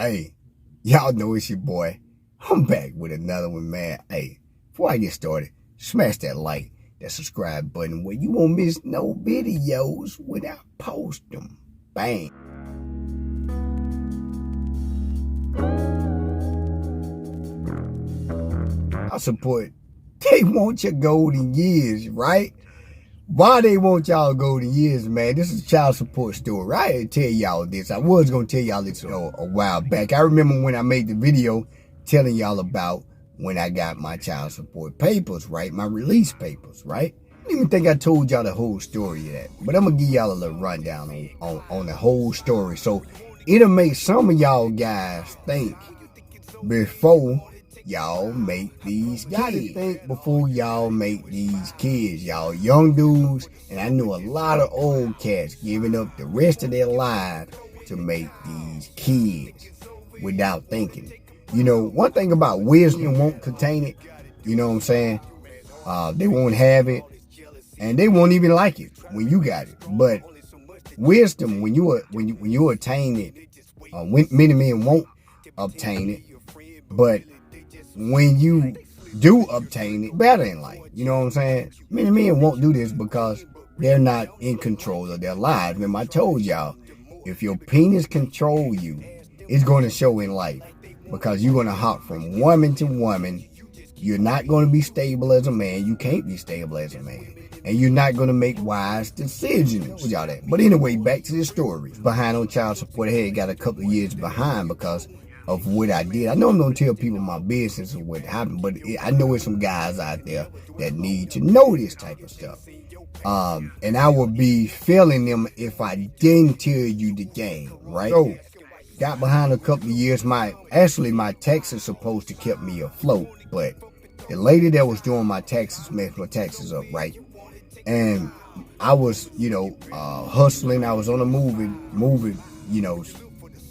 Hey, y'all know it's your boy. I'm back with another one, man. Hey, before I get started, smash that like, that subscribe button where you won't miss no videos when I post them. Bang. I support, they want your golden years, right? Why they want y'all golden years, man? This is a child support story. I didn't tell y'all this. I was going to tell y'all this a while back. I remember when I made the video telling y'all about when I got my child support papers, right? My release papers, right? I don't even think I told y'all the whole story of that. But I'm going to give y'all a little rundown on the whole story. So it'll make some of y'all guys think before y'all make these kids. Gotta think before y'all make these kids, y'all young dudes. And I know a lot of old cats giving up the rest of their lives to make these kids without thinking. You know, one thing about wisdom won't contain it. You know what I'm saying? They won't have it, and they won't even like it when you got it. But wisdom, when you attain it, many men won't obtain it. But when you do obtain it, better in life. You know what I'm saying? Many men won't do this because they're not in control of their lives. Remember, I told y'all, if your penis control you, it's going to show in life. Because you're going to hop from woman to woman. You're not going to be stable as a man. You can't be stable as a man. And you're not going to make wise decisions. Y'all that. But anyway, back to the story. Behind on child support. I had got a couple of years behind because of what I did. I know I'm going to tell people my business and what happened, but I know there's some guys out there that need to know this type of stuff. And I would be failing them if I didn't tell you the game, right? So, got behind a couple of years. My taxes supposed to keep me afloat, but the lady that was doing my taxes messed my taxes up, right? And I was, hustling. I was on a movie,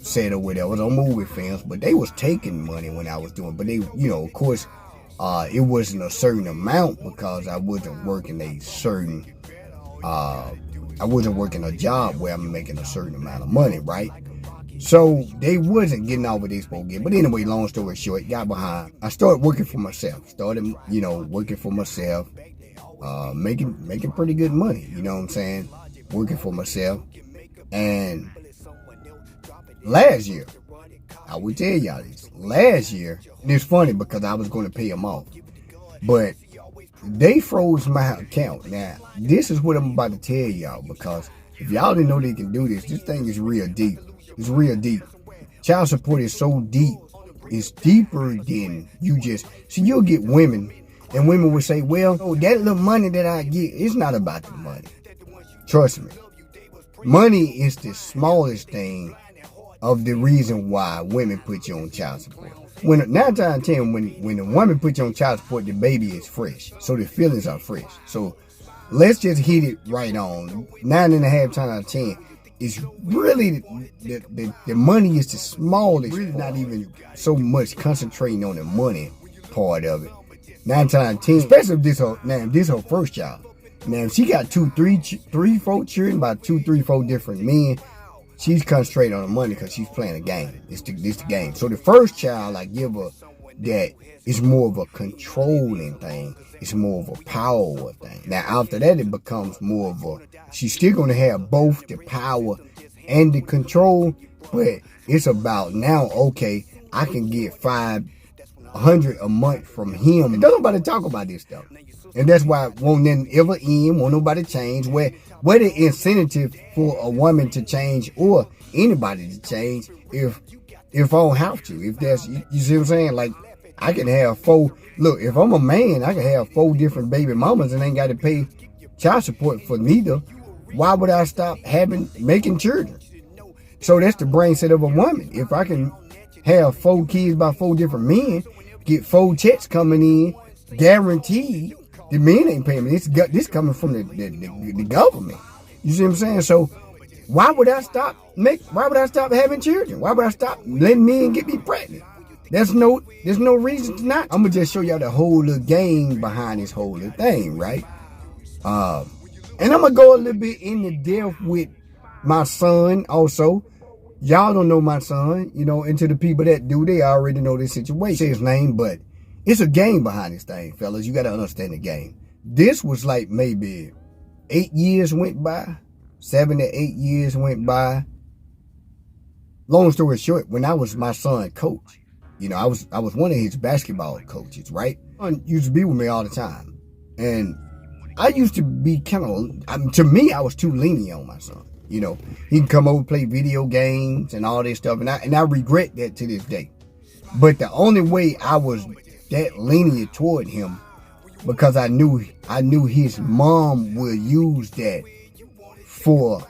set or whatever. I was on movie films, but they was taking money when I was doing. But they, of course, it wasn't a certain amount because I wasn't working a certain. I wasn't working a job where I'm making a certain amount of money, right? So they wasn't getting all what they supposed to get. But anyway, long story short, got behind. I started working for myself. Working for myself, making pretty good money. You know what I'm saying? Working for myself. And last year, I would tell y'all this. Last year, and it's funny because I was going to pay them off. But they froze my account. Now, this is what I'm about to tell y'all, because if y'all didn't know they can do this thing is real deep. It's real deep. Child support is so deep. It's deeper than you just... So you'll get women, and women will say, well, that little money that I get, it's not about the money. Trust me. Money is the smallest thing of the reason why women put you on child support. 9 times out of 10, when a woman puts you on child support, the baby is fresh. So the feelings are fresh. So let's just hit it right on. 9.5 times out of 10. It's really the money is the smallest. Really not even so much concentrating on the money part of it. 9 times out of 10, especially if this her first child. Now if she got 2, 3, 4 children by 2, 3, 4 different men, she's concentrating on the money because she's playing a game. It's the game. So the first child, I give her that it's more of a controlling thing. It's more of a power thing. Now after that, it becomes more of a, she's still going to have both the power and the control, but it's about now, okay, I can get $500 a month from him. And don't nobody talk about this stuff. And that's why it won't then ever end, won't nobody change. Where the incentive for a woman to change or anybody to change if I don't have to. If that's, you see what I'm saying? Like, I can have 4, look, if I'm a man, I can have 4 different baby mamas and ain't got to pay child support for neither. Why would I stop making children? So that's the brain set of a woman. If I can have 4 kids by 4 different men, get 4 checks coming in, guaranteed, the men ain't paying me. This coming from the government. You see what I'm saying? So why would I stop having children? Why would I stop letting men get me pregnant? There's no reason to not. I'm gonna just show y'all the whole little game behind this whole little thing, right? And I'm gonna go a little bit into depth with my son also. Y'all don't know my son, you know, and to the people that do, they already know this situation. Say his name, but it's a game behind this thing, fellas. You got to understand the game. This was like maybe 8 years went by, 7 to 8 years went by. Long story short, when I was my son's coach, you know, I was one of his basketball coaches, right? He used to be with me all the time. And I used to be kind of, to me, I was too lenient on my son. You know, he can come over, play video games and all this stuff. And I regret that to this day. But the only way I was that lenient toward him, because I knew his mom would use that for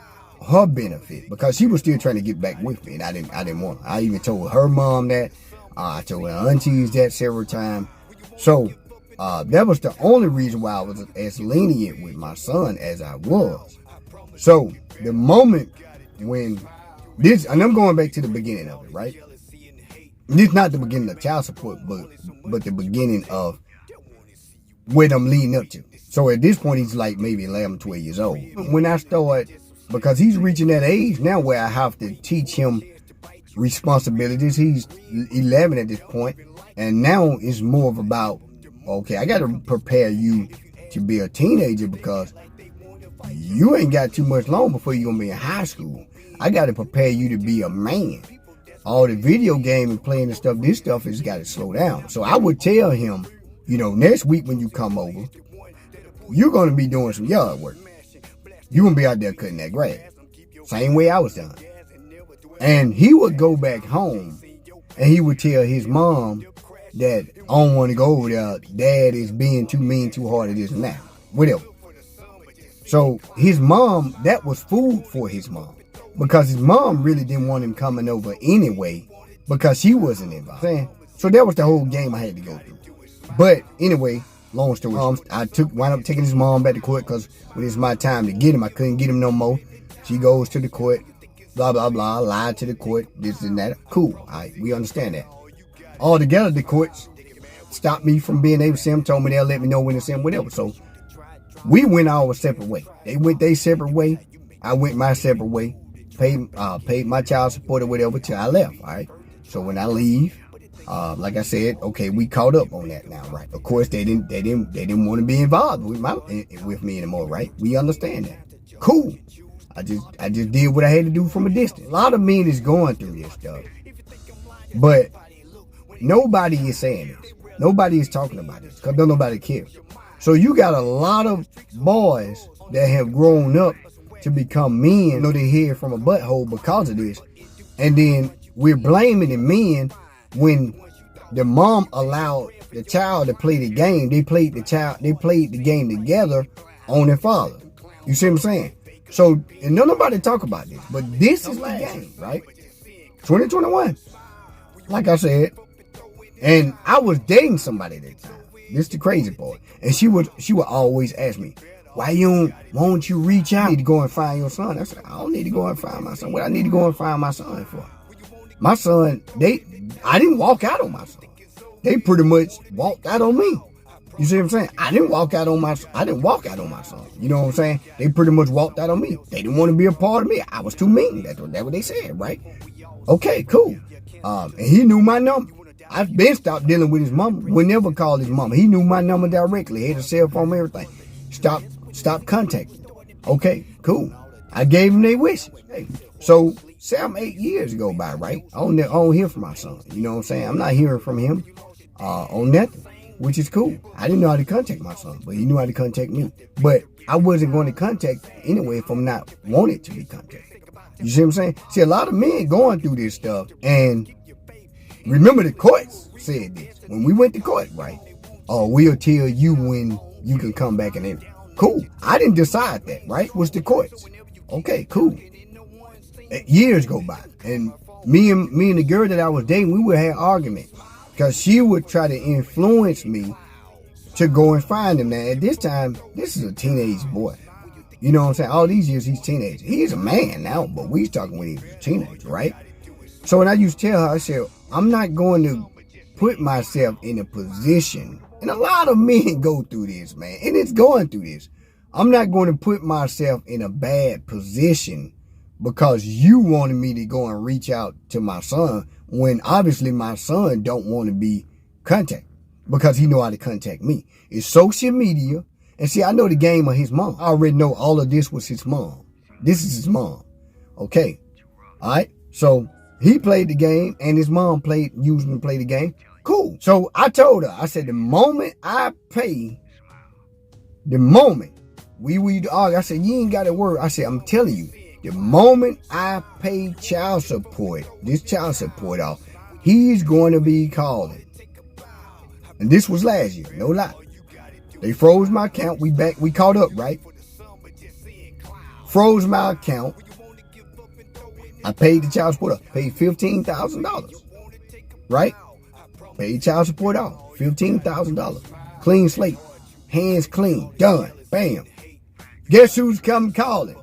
her benefit, because she was still trying to get back with me, and I didn't want her. I even told her mom that. I told her aunties that several times. So that was the only reason why I was as lenient with my son as I was. So the moment when this, and I'm going back to the beginning of it, right? This is not the beginning of child support, but the beginning of what I'm leading up to. So at this point, he's like maybe 11, 12 years old. When I start, because he's reaching that age now where I have to teach him responsibilities. He's 11 at this point, and now it's more of about, okay, I got to prepare you to be a teenager, because you ain't got too much long before you're going to be in high school. I got to prepare you to be a man. All the video game and playing and stuff, this stuff has got to slow down. So I would tell him, you know, next week when you come over, you're going to be doing some yard work. You're going to be out there cutting that grass. Same way I was done. And he would go back home and he would tell his mom that I don't want to go over there. Dad is being too mean, too hard at this and that. Whatever. So his mom, that was food for his mom. Because his mom really didn't want him coming over anyway, because she wasn't involved. So that was the whole game I had to go through. But anyway, long story short, I wound up taking his mom back to court, because when it's my time to get him, I couldn't get him no more. She goes to the court, blah, blah, blah, lied to the court, this and that. Cool, all right, we understand that. Altogether, the courts stopped me from being able to see him, told me they'll let me know when to see him, whatever. So we went our separate way. They went their separate way. I went my separate way. Paid my child support or whatever till I left, all right? So when I leave, like I said, okay, we caught up on that now, right? Of course, they didn't want to be involved with me anymore, right? We understand that. Cool. I just did what I had to do from a distance. A lot of men is going through this stuff, but nobody is saying this. Nobody is talking about this, because nobody cares. So you got a lot of boys that have grown up to become men. You know, they hear from a butthole because of this. And then we're blaming the men when the mom allowed the child to play the game. They played the game together on their father. You see what I'm saying? So, and nobody talk about this, but this is the game, right? 2021. Like I said. And I was dating somebody at that time. This is the crazy part. And she would always ask me, why don't you reach out? You need to go and find your son. I said, I don't need to go and find my son. What I need to go and find my son for? My son, I didn't walk out on my son. They pretty much walked out on me. You see what I'm saying? I didn't walk out on my son. You know what I'm saying? They pretty much walked out on me. They didn't want to be a part of me. I was too mean. That's what they said, right? Okay, cool. And he knew my number. I've been stopped dealing with his mama. We never called his mama. He knew my number directly. He had a cell phone, everything. Stop contacting. Okay, cool. I gave him their wishes. Hey, so 7, 8 years go by, right? I don't hear from my son. You know what I'm saying? I'm not hearing from him on nothing, which is cool. I didn't know how to contact my son, but he knew how to contact me. But I wasn't going to contact anyway if I'm not wanted to be contacted. You see what I'm saying? See, a lot of men going through this stuff, and remember the courts said this. When we went to court, right? Oh, we'll tell you when you can come back and enter. Cool. I didn't decide that, right? Was the courts. Okay, cool. Years go by, and me and the girl that I was dating, we would have arguments, because she would try to influence me to go and find him. Now, at this time, this is a teenage boy. You know what I'm saying? All these years, he's a teenager. He's a man now, but we was talking when he was a teenager, right? So when I used to tell her, I said, I'm not going to put myself in a position, and a lot of men go through this, man, and it's going through this. I'm not going to put myself in a bad position because you wanted me to go and reach out to my son when obviously my son don't want to be contacted because he know how to contact me. It's social media. And see, I know the game of his mom. I already know all of this was his mom. This is his mom. Okay. All right. So he played the game and his mom used him to play the game. Cool. So I told her, I said, the moment I pay, the moment we argue, I said, you ain't got to worry. I said, I'm telling you, the moment I pay child support, this child support off, he's going to be calling. And this was last year, no lie. They froze my account. We caught up, right? Froze my account. I paid the child support off. Paid $15,000. Right? Paid child support off. $15,000. Clean slate. Hands clean. Done. Bam. Guess who's come calling?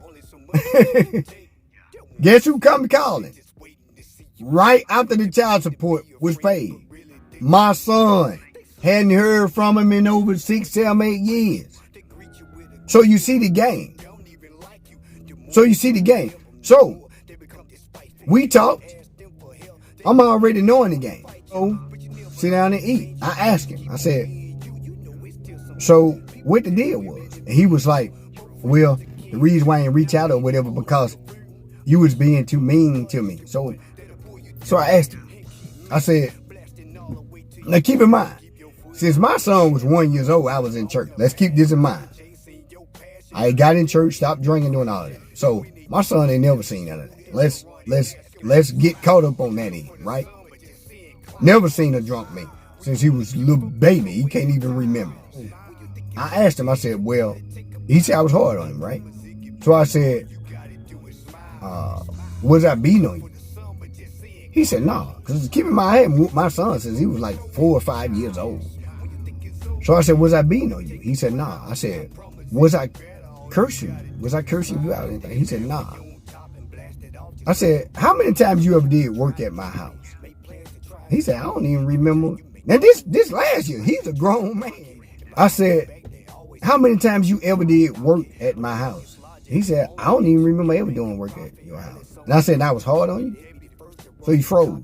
Guess who come calling? Right after the child support was paid. My son. Hadn't heard from him in over 6, 7, 8 years. So you see the game. So we talked. I'm already knowing the game. So sit down and eat. I asked him. I said, so what the deal was? And he was like, well, the reason why I didn't reach out or whatever, because you was being too mean to me. So I asked him. I said, now keep in mind, since my son was 1 year old, I was in church. Let's keep this in mind. I got in church, stopped drinking, doing all of that. So my son ain't never seen none of that. Let's get caught up on that end, right? Never seen a drunk man since he was a little baby. He can't even remember. I asked him, I said, well, he said I was hard on him, right? So I said, was I beating on you? He said, no, because keep in mind, I had whooped my son since he was like 4 or 5 years old. So I said, was I beating on you? He said, nah. I said, was I cursing you? Was I cursing you out? Anything? He said, nah. I said, how many times you ever did work at my house? He said, I don't even remember. Now this last year, he's a grown man. I said, how many times you ever did work at my house? He said, I don't even remember ever doing work at your house. And I said, I was hard on you? So he froze.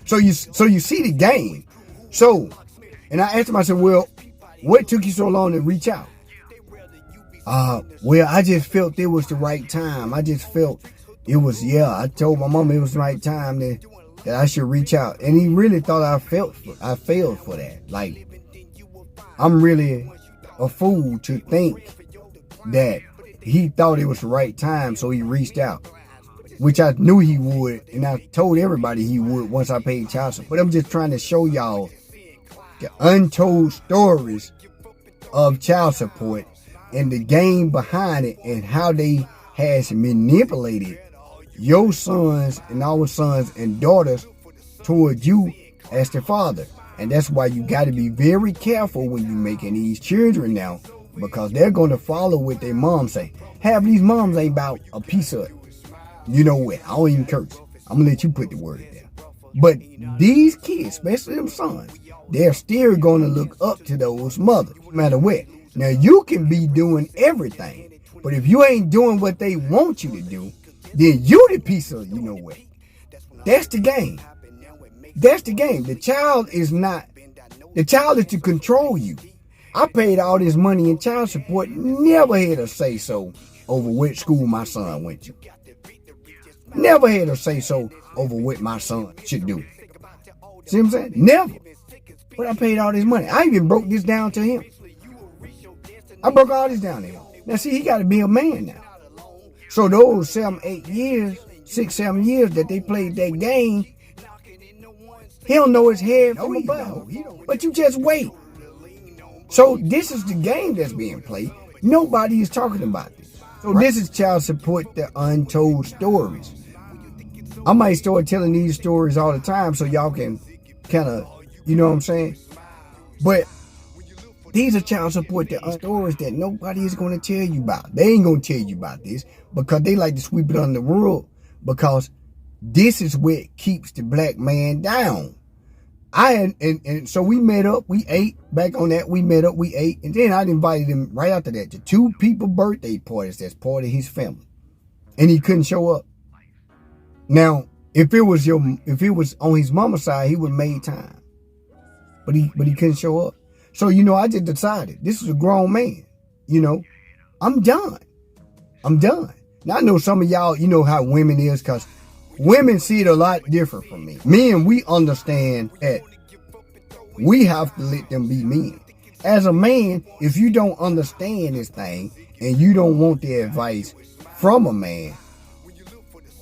So you see the game. So, and I asked him, I said, well, what took you so long to reach out? Well, I just felt it was the right time. I just felt it was, I told my mom it was the right time that I should reach out. And he really thought I failed for that. Like, I'm really a fool to think that he thought it was the right time, so he reached out, which I knew he would, and I told everybody he would once I paid child support. But I'm just trying to show y'all the untold stories of child support and the game behind it and how they has manipulated your sons and our sons and daughters toward you as their father. And that's why you got to be very careful when you're making these children now, because they're going to follow what their mom say. Half these moms ain't about a piece of it. You know what? I don't even curse. I'm going to let you put the word there. But these kids, especially them sons, they're still going to look up to those mothers, no matter what. Now, you can be doing everything, but if you ain't doing what they want you to do, then you the piece of, you know what. That's the game. That's the game. The child is to control you. I paid all this money in child support, never had a say so over what school my son went to. Never had a say so over what my son should do. See what I'm saying? Never. But I paid all this money. I even broke this down to him. I broke all this down to him. Now see, he got to be a man now. So those 7, 8 years, 6, 7 years that they played that game, he don't know his head from a bell. But you just wait. So this is the game that's being played. Nobody is talking about this. So this is child support, the untold stories. I might start telling these stories all the time so y'all can kind of, you know what I'm saying? But these are child support, the stories that nobody is going to tell you about. They ain't going to tell you about this because they like to sweep it under the rug, because this is what keeps the black man down. And so we met up, we ate. Back on that, we met up, we ate. And then I invited him right after that to 2 people birthday parties that's part of his family. And he couldn't show up. Now, if it was on his mama's side, he would have made time. But he couldn't show up. So, I just decided, this is a grown man. I'm done. Now, I know some of y'all, how women is, because women see it a lot different from me. Men, we understand that we have to let them be men. As a man, if you don't understand this thing and you don't want the advice from a man,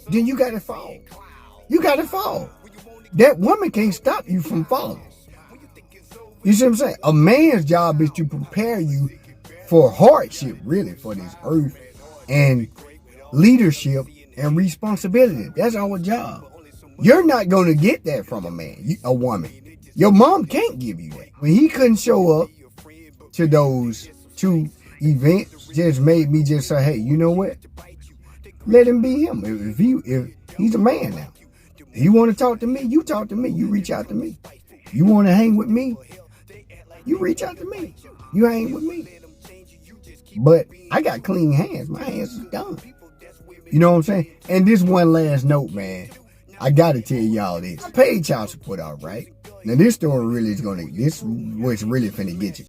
then you got to fall. You got to fall. That woman can't stop you from falling. You see what I'm saying? A man's job is to prepare you for hardship, really, for this earth, and leadership and responsibility. That's our job. You're not going to get that from a man, a woman. Your mom can't give you that. When he couldn't show up to those 2 events, just made me just say, hey, you know what? Let him be him. If he's a man now. If you want to talk to me, you talk to me. You reach out to me. You want to hang with me? You reach out to me. You hang with me. But I got clean hands. My hands is done. You know what I'm saying? And this one last note, man. I got to tell y'all this. I paid child support out, right? Now this story really is this is what's really finna get you.